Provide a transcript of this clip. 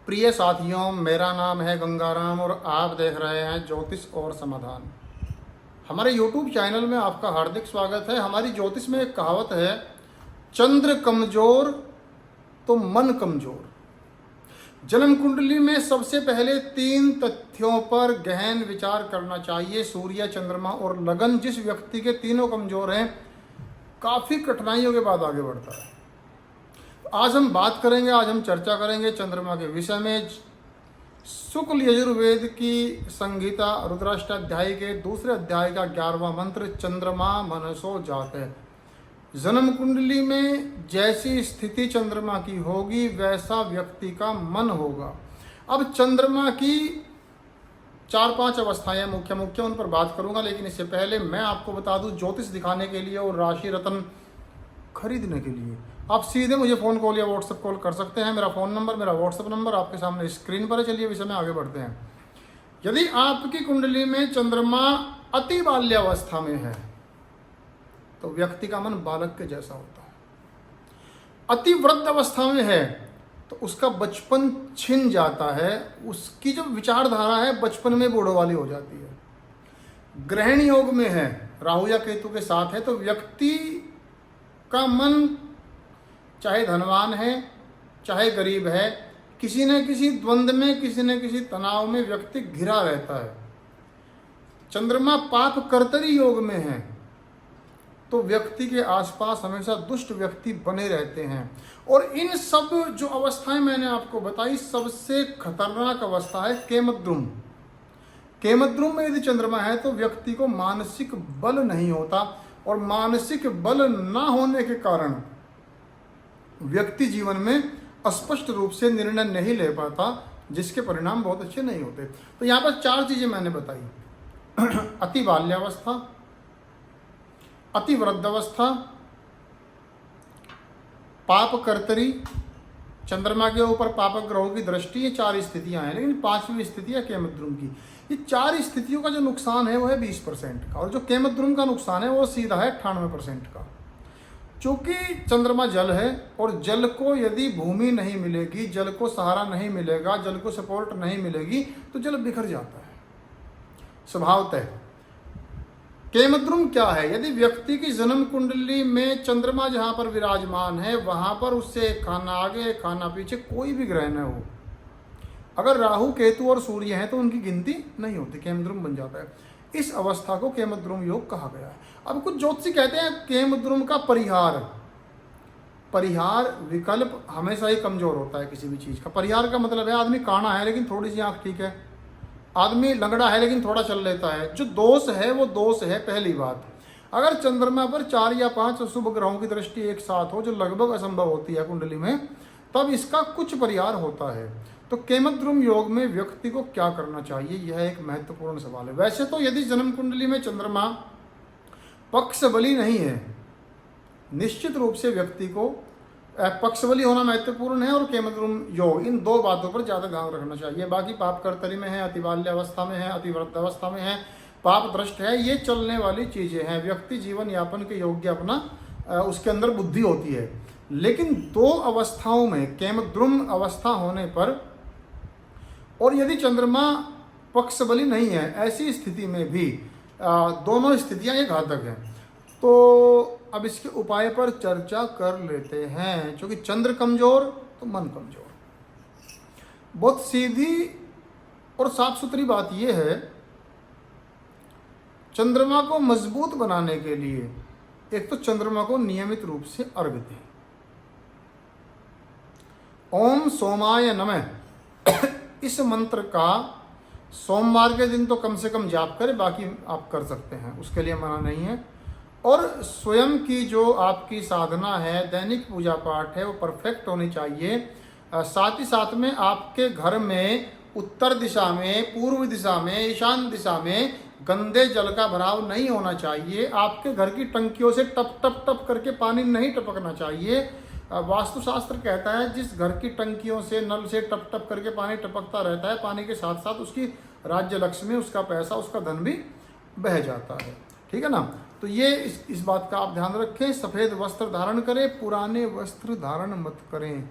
प्रिय साथियों, मेरा नाम है गंगाराम और आप देख रहे हैं ज्योतिष और समाधान। हमारे YouTube चैनल में आपका हार्दिक स्वागत है। हमारी ज्योतिष में एक कहावत है, चंद्र कमजोर तो मन कमजोर। जन्म कुंडली में सबसे पहले 3 तथ्यों पर गहन विचार करना चाहिए। सूर्य, चंद्रमा और लगन। जिस व्यक्ति के तीनों कमजोर हैं, काफ़ी कठिनाइयों के बाद आगे बढ़ता है। आज हम बात करेंगे, आज हम चर्चा करेंगे चंद्रमा के विषय में। शुक्ल यजुर्वेद की संहिता रुद्राष्टाध्याय के दूसरे अध्याय का 11वां मंत्र, चंद्रमा मनसो जाते। जन्म कुंडली में जैसी स्थिति चंद्रमा की होगी वैसा व्यक्ति का मन होगा। अब चंद्रमा की 4-5 अवस्थाएं मुख्य मुख्य, उन पर बात करूंगा, लेकिन इससे पहले मैं आपको बता दूं, ज्योतिष दिखाने के लिए और राशि रत्न खरीदने के लिए आप सीधे मुझे फ़ोन कॉल या व्हाट्सएप कॉल कर सकते हैं। मेरा फ़ोन नंबर, मेरा व्हाट्सएप नंबर आपके सामने स्क्रीन पर है। चलिए विषय में आगे बढ़ते हैं। यदि आपकी कुंडली में चंद्रमा अति बाल्यावस्था में है तो व्यक्ति का मन बालक के जैसा होता है। अति वृद्ध अवस्था में है तो उसका बचपन छिन जाता है। उसकी जो विचारधारा है बचपन में बूढ़ों वाली हो जाती है। ग्रहण योग में है, राहु या केतु के साथ है, तो व्यक्ति का मन चाहे धनवान है चाहे गरीब है, किसी न किसी द्वंद्व में, किसी न किसी तनाव में व्यक्ति घिरा रहता है। चंद्रमा पाप कर्तरी योग में है तो व्यक्ति के आसपास हमेशा दुष्ट व्यक्ति बने रहते हैं। और इन सब जो अवस्थाएं मैंने आपको बताई, सबसे खतरनाक अवस्था है केमद्रुम। केमद्रुम में यदि चंद्रमा है तो व्यक्ति को मानसिक बल नहीं होता, और मानसिक बल ना होने के कारण व्यक्ति जीवन में स्पष्ट रूप से निर्णय नहीं ले पाता, जिसके परिणाम बहुत अच्छे नहीं होते। तो यहाँ पर 4 चीजें मैंने बताई अति बाल्यावस्था, अति वृद्धावस्था, पाप कर्तरी, चंद्रमा के ऊपर पापक ग्रहों की दृष्टि, ये 4 स्थितियां हैं। लेकिन 5वीं स्थिति है केमद्रुम की। ये 4 स्थितियों का जो नुकसान है वो है 20% का, और जो केमद्रुम का नुकसान है वो सीधा है 98% का। चूंकि चंद्रमा जल है, और जल को यदि भूमि नहीं मिलेगी, जल को सहारा नहीं मिलेगा, जल को सपोर्ट नहीं मिलेगी, तो जल बिखर जाता है स्वभावतः। केमद्रुम क्या है? यदि व्यक्ति की जन्म कुंडली में चंद्रमा जहां पर विराजमान है वहां पर उससे एक खाना आगे एक खाना पीछे कोई भी ग्रह न हो, अगर राहु केतु और सूर्य हैं तो उनकी गिनती नहीं होती, केमद्रुम बन जाता है। इस अवस्था को केमद्रुम योग कहा गया है। अब कुछ ज्योतिषी कहते हैं केमद्रुम का परिहार विकल्प हमेशा ही कमजोर होता है किसी भी चीज का। परिहार का मतलब है आदमी काना है लेकिन थोड़ी सी आंख ठीक है, आदमी लंगड़ा है लेकिन थोड़ा चल लेता है। जो दोष है वो दोष है। पहली बात, अगर चंद्रमा पर 4 या 5 शुभ ग्रहों की दृष्टि एक साथ हो, जो लगभग असंभव होती है कुंडली में, तब इसका कुछ परिहार होता है। तो केमद्रुम योग में व्यक्ति को क्या करना चाहिए, यह एक महत्वपूर्ण सवाल है। वैसे तो यदि जन्म कुंडली में चंद्रमा पक्ष बली नहीं है, निश्चित रूप से व्यक्ति को पक्ष बली होना महत्वपूर्ण है, और केमद्रुम योग, इन 2 बातों पर ज्यादा ध्यान रखना चाहिए। बाकी पाप कर्तरी में है, अति बाल्य अवस्था में है, अति वृद्ध अवस्था में है, पाप दृष्ट है, ये चलने वाली चीजें हैं। व्यक्ति जीवन यापन के योग्य अपना उसके अंदर बुद्धि होती है। लेकिन 2 अवस्थाओं में, केमद्रुम अवस्था होने पर और यदि चंद्रमा पक्ष बली नहीं है, ऐसी स्थिति में भी दोनों स्थितियां ये घातक हैं। तो अब इसके उपाय पर चर्चा कर लेते हैं। क्योंकि चंद्र कमजोर तो मन कमजोर। बहुत सीधी और साफ सुथरी बात यह है, चंद्रमा को मजबूत बनाने के लिए एक तो चंद्रमा को नियमित रूप से अर्घ दें। ओम सोमाय नमः इस मंत्र का सोमवार के दिन तो कम से कम जाप करें, बाकी आप कर सकते हैं, उसके लिए मना नहीं है। और स्वयं की जो आपकी साधना है, दैनिक पूजा पाठ है, वो परफेक्ट होनी चाहिए। साथ ही साथ में आपके घर में उत्तर दिशा में, पूर्व दिशा में, ईशान दिशा में गंदे जल का भराव नहीं होना चाहिए। आपके घर की टंकियों से टप टप टप करके पानी नहीं टपकना चाहिए। वास्तुशास्त्र कहता है जिस घर की टंकियों से, नल से टप टप करके पानी टपकता रहता है, पानी के साथ साथ उसकी राज्य लक्ष्मी, उसका पैसा, उसका धन भी बह जाता है। ठीक है ना? तो ये इस बात का आप ध्यान रखें। सफ़ेद वस्त्र धारण करें, पुराने वस्त्र धारण मत करें।